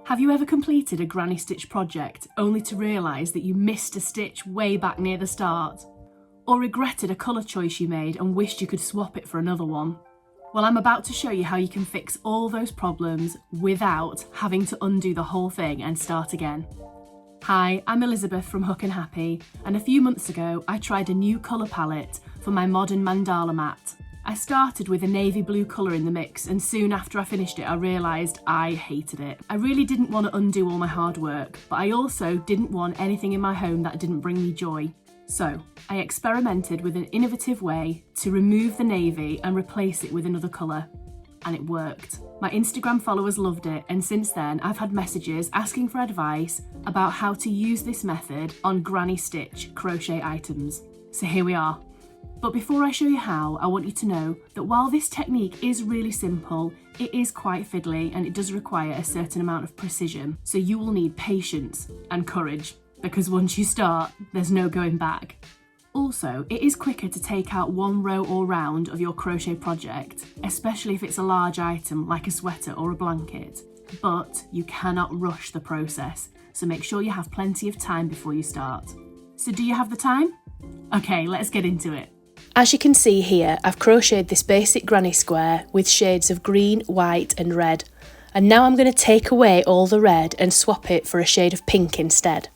Have you ever completed a granny stitch project only to realise that you missed a stitch way back near the start? Or regretted a colour choice you made and wished you could swap it for another one? Well, I'm about to show you how you can fix all those problems without having to undo the whole thing and start again. Hi, I'm Elizabeth from Hook and Happy, and a few months ago I tried a new colour palette for my modern mandala mat. I started with a navy blue colour in the mix, and soon after I finished it I realised I hated it. I really didn't want to undo all my hard work, but I also didn't want anything in my home that didn't bring me joy. So I experimented with an innovative way to remove the navy and replace it with another colour, and it worked. My Instagram followers loved it, and since then I've had messages asking for advice about how to use this method on granny stitch crochet items. So here we are. But before I show you how, I want you to know that while this technique is really simple, it is quite fiddly and it does require a certain amount of precision. So you will need patience and courage, because once you start, there's no going back. Also, it is quicker to take out one row or round of your crochet project, especially if it's a large item like a sweater or a blanket. But you cannot rush the process, so make sure you have plenty of time before you start. So do you have the time? Okay, let's get into it. As you can see here, I've crocheted this basic granny square with shades of green, white and red. And now I'm going to take away all the red and swap it for a shade of pink instead.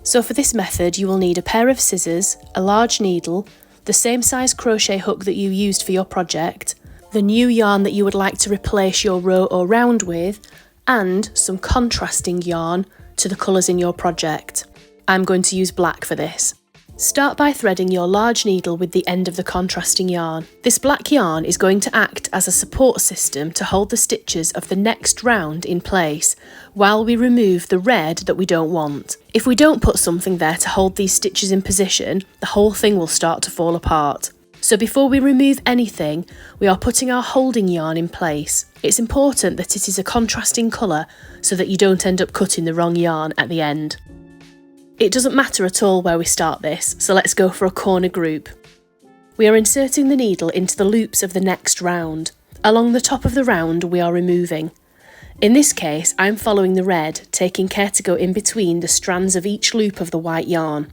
So for this method you will need a pair of scissors, a large needle, the same size crochet hook that you used for your project, the new yarn that you would like to replace your row or round with, and some contrasting yarn to the colours in your project. I'm going to use black for this. Start by threading your large needle with the end of the contrasting yarn. This black yarn is going to act as a support system to hold the stitches of the next round in place while we remove the red that we don't want. If we don't put something there to hold these stitches in position, the whole thing will start to fall apart. So before we remove anything, we are putting our holding yarn in place. It's important that it is a contrasting colour so that you don't end up cutting the wrong yarn at the end. It doesn't matter at all where we start this, so let's go for a corner group. We are inserting the needle into the loops of the next round. Along the top of the round we are removing. In this case I'm following the red, taking care to go in between the strands of each loop of the white yarn.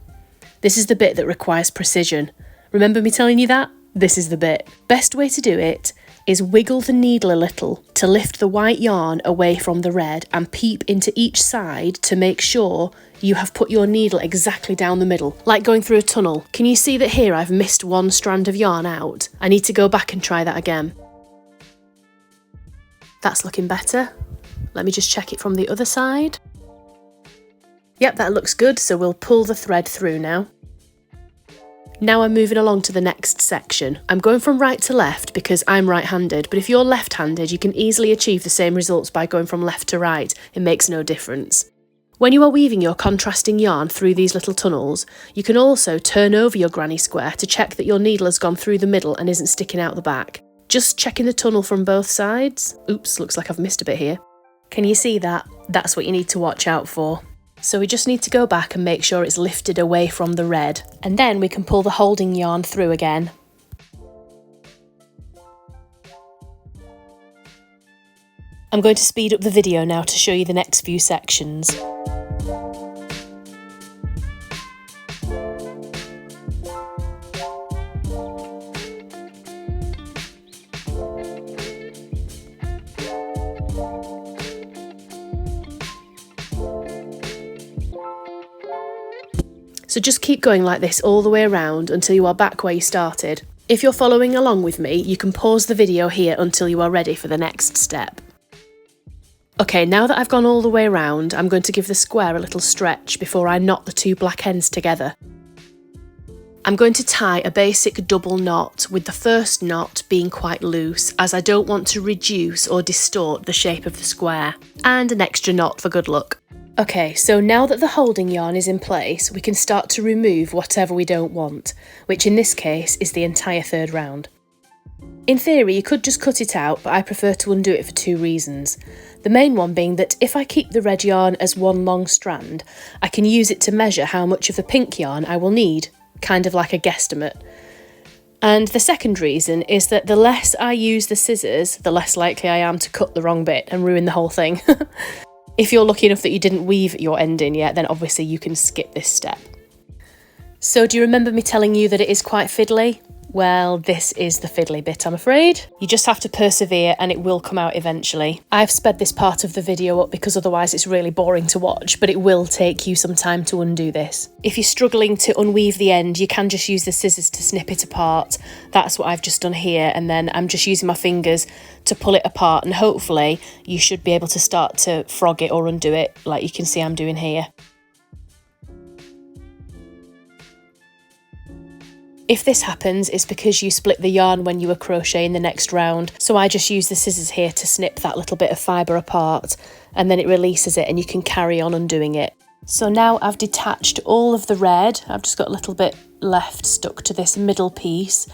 This is the bit that requires precision. Remember me telling you that? This is the bit. Best way to do it is wiggle the needle a little to lift the white yarn away from the red and peep into each side to make sure you have put your needle exactly down the middle, like going through a tunnel. Can you see that here I've missed one strand of yarn out? I need to go back and try that again. That's looking better. Let me just check it from the other side. Yep, that looks good, so we'll pull the thread through now. Now I'm moving along to the next section. I'm going from right to left because I'm right-handed, but if you're left-handed you can easily achieve the same results by going from left to right. It makes no difference. When you are weaving your contrasting yarn through these little tunnels, you can also turn over your granny square to check that your needle has gone through the middle and isn't sticking out the back. Just checking the tunnel from both sides. Oops, looks like I've missed a bit here. Can you see that? That's what you need to watch out for. So we just need to go back and make sure it's lifted away from the red, and then we can pull the holding yarn through again. I'm going to speed up the video now to show you the next few sections. So just keep going like this all the way around until you are back where you started. If you're following along with me, you can pause the video here until you are ready for the next step. Okay, now that I've gone all the way around, I'm going to give the square a little stretch before I knot the two black ends together. I'm going to tie a basic double knot, with the first knot being quite loose, as I don't want to reduce or distort the shape of the square, and an extra knot for good luck. Okay, so now that the holding yarn is in place, we can start to remove whatever we don't want, which in this case is the entire third round. In theory, you could just cut it out, but I prefer to undo it for two reasons. The main one being that if I keep the red yarn as one long strand, I can use it to measure how much of the pink yarn I will need, kind of like a guesstimate. And the second reason is that the less I use the scissors, the less likely I am to cut the wrong bit and ruin the whole thing. If you're lucky enough that you didn't weave your end in yet, then obviously you can skip this step. So do you remember me telling you that it is quite fiddly? Well, this is the fiddly bit, I'm afraid. You just have to persevere and it will come out eventually. I've sped this part of the video up because otherwise it's really boring to watch, but it will take you some time to undo this. If you're struggling to unweave the end, you can just use the scissors to snip it apart. That's what I've just done here, and then I'm just using my fingers to pull it apart, and hopefully you should be able to start to frog it or undo it like you can see I'm doing here. If this happens, it's because you split the yarn when you were crocheting the next round. So I just use the scissors here to snip that little bit of fibre apart, and then it releases it and you can carry on undoing it. So now I've detached all of the red. I've just got a little bit left stuck to this middle piece,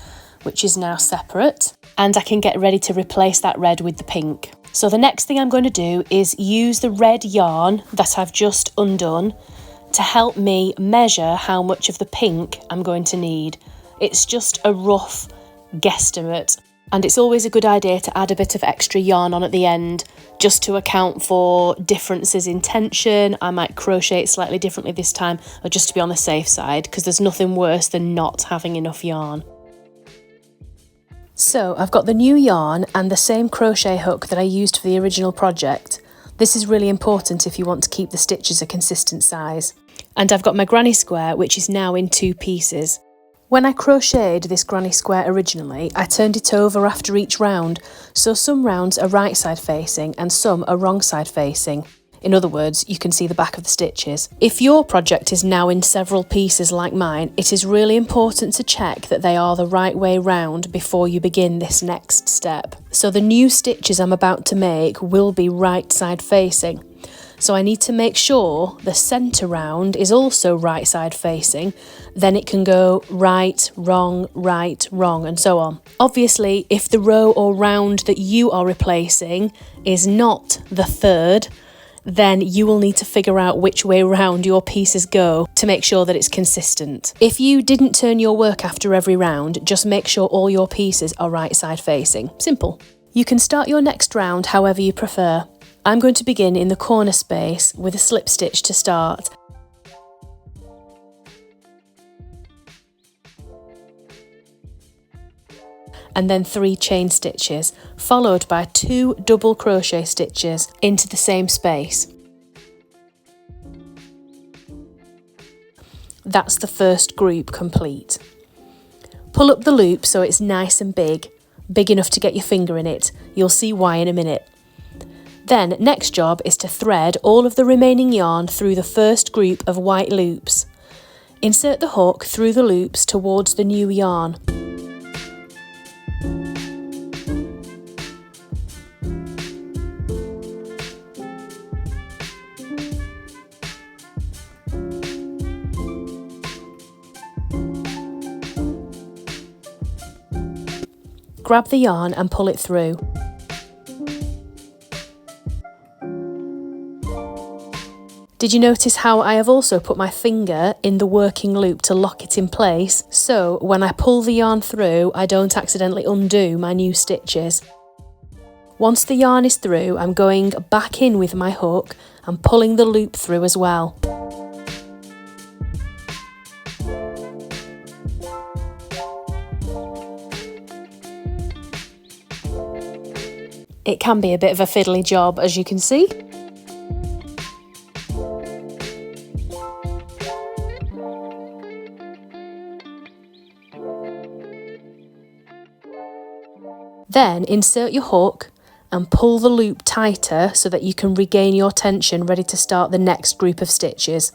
which is now separate. And I can get ready to replace that red with the pink. So the next thing I'm going to do is use the red yarn that I've just undone to help me measure how much of the pink I'm going to need. It's just a rough guesstimate, and it's always a good idea to add a bit of extra yarn on at the end just to account for differences in tension. I might crochet it slightly differently this time, or just to be on the safe side, because there's nothing worse than not having enough yarn. So I've got the new yarn and the same crochet hook that I used for the original project. This is really important if you want to keep the stitches a consistent size. And I've got my granny square, which is now in 2 pieces. When I crocheted this granny square originally, I turned it over after each round, so some rounds are right side facing and some are wrong side facing. In other words, you can see the back of the stitches. If your project is now in several pieces like mine, it is really important to check that they are the right way round before you begin this next step. So the new stitches I'm about to make will be right side facing. So I need to make sure the centre round is also right side facing, then it can go right, wrong, and so on. Obviously, if the row or round that you are replacing is not the third, then you will need to figure out which way round your pieces go to make sure that it's consistent. If you didn't turn your work after every round, just make sure all your pieces are right side facing. Simple. You can start your next round however you prefer. I'm going to begin in the corner space with a slip stitch to start. And then 3 chain stitches, followed by 2 double crochet stitches into the same space. That's the first group complete. Pull up the loop so it's nice and big enough to get your finger in it. You'll see why in a minute. Then, next job is to thread all of the remaining yarn through the first group of white loops. Insert the hook through the loops towards the new yarn. Grab the yarn and pull it through. Did you notice how I have also put my finger in the working loop to lock it in place, so when I pull the yarn through, I don't accidentally undo my new stitches? Once the yarn is through, I'm going back in with my hook and pulling the loop through as well. It can be a bit of a fiddly job, as you can see. Then insert your hook and pull the loop tighter so that you can regain your tension ready to start the next group of stitches.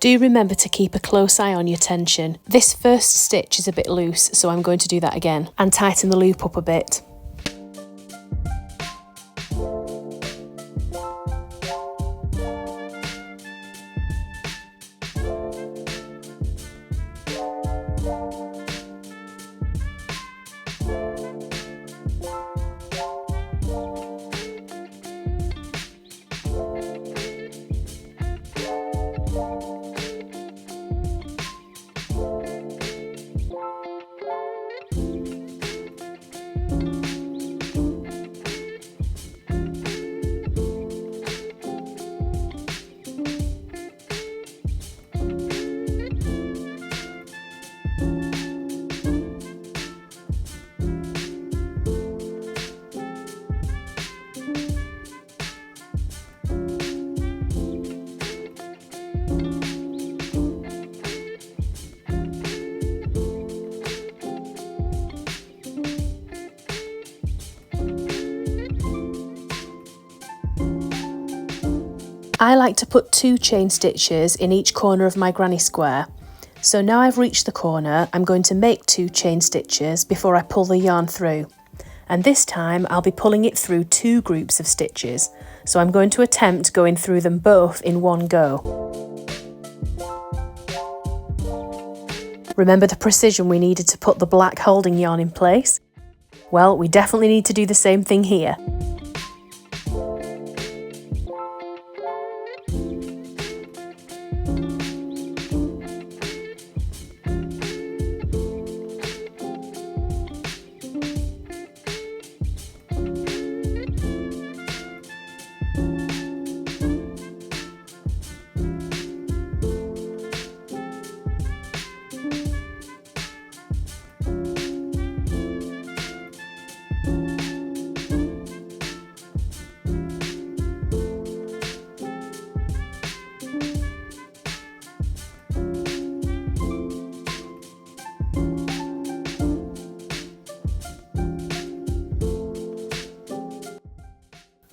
Do remember to keep a close eye on your tension. This first stitch is a bit loose, so I'm going to do that again and tighten the loop up a bit. I like to put 2 chain stitches in each corner of my granny square. So now I've reached the corner, I'm going to make 2 chain stitches before I pull the yarn through. And this time I'll be pulling it through 2 groups of stitches. So I'm going to attempt going through them both in one go. Remember the precision we needed to put the black holding yarn in place? Well, we definitely need to do the same thing here.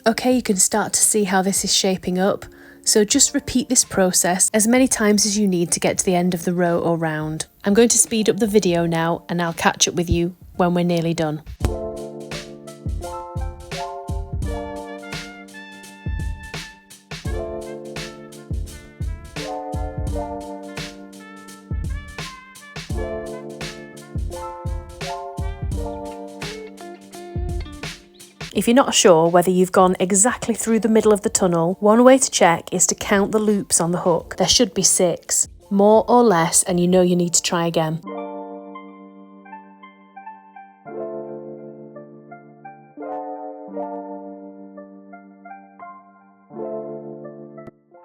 Okay, you can start to see how this is shaping up, so just repeat this process as many times as you need to get to the end of the row or round. I'm going to speed up the video now and I'll catch up with you when we're nearly done. If you're not sure whether you've gone exactly through the middle of the tunnel, one way to check is to count the loops on the hook. There should be 6. More or less, and you know you need to try again.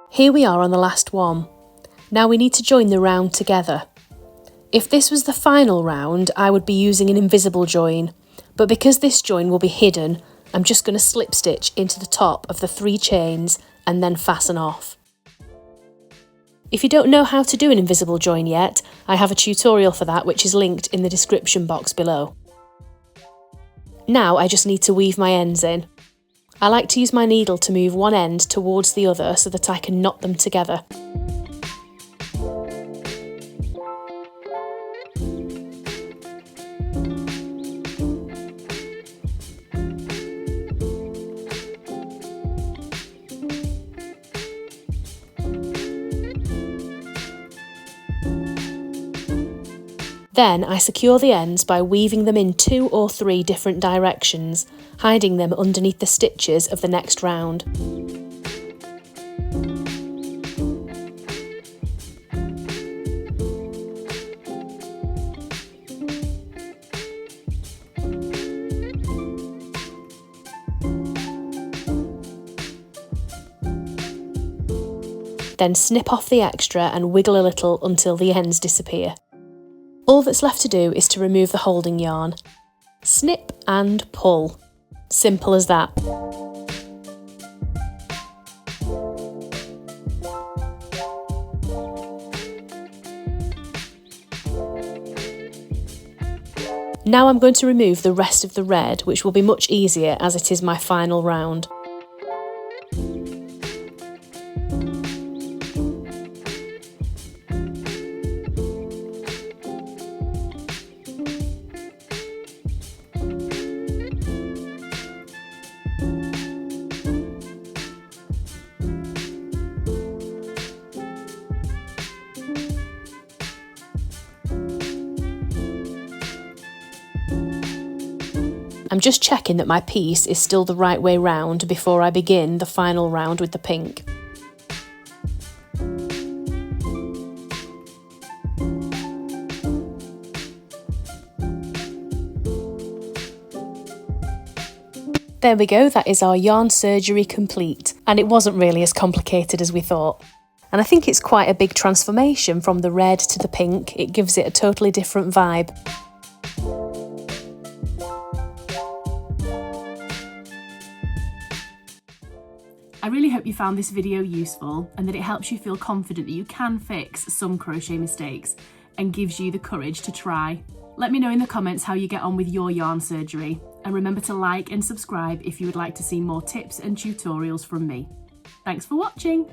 Here we are on the last one. Now we need to join the round together. If this was the final round, I would be using an invisible join, but because this join will be hidden, I'm just going to slip stitch into the top of the 3 chains and then fasten off. If you don't know how to do an invisible join yet, I have a tutorial for that which is linked in the description box below. Now I just need to weave my ends in. I like to use my needle to move one end towards the other so that I can knot them together. Then I secure the ends by weaving them in 2 or 3 different directions, hiding them underneath the stitches of the next round. Then snip off the extra and wiggle a little until the ends disappear. All that's left to do is to remove the holding yarn. Snip and pull. Simple as that. Now I'm going to remove the rest of the red, which will be much easier as it is my final round. I'm just checking that my piece is still the right way round before I begin the final round with the pink. There we go, that is our yarn surgery complete, and it wasn't really as complicated as we thought. And I think it's quite a big transformation from the red to the pink. It gives it a totally different vibe. I really hope you found this video useful and that it helps you feel confident that you can fix some crochet mistakes and gives you the courage to try. Let me know in the comments how you get on with your yarn surgery, and remember to like and subscribe if you would like to see more tips and tutorials from me. Thanks for watching!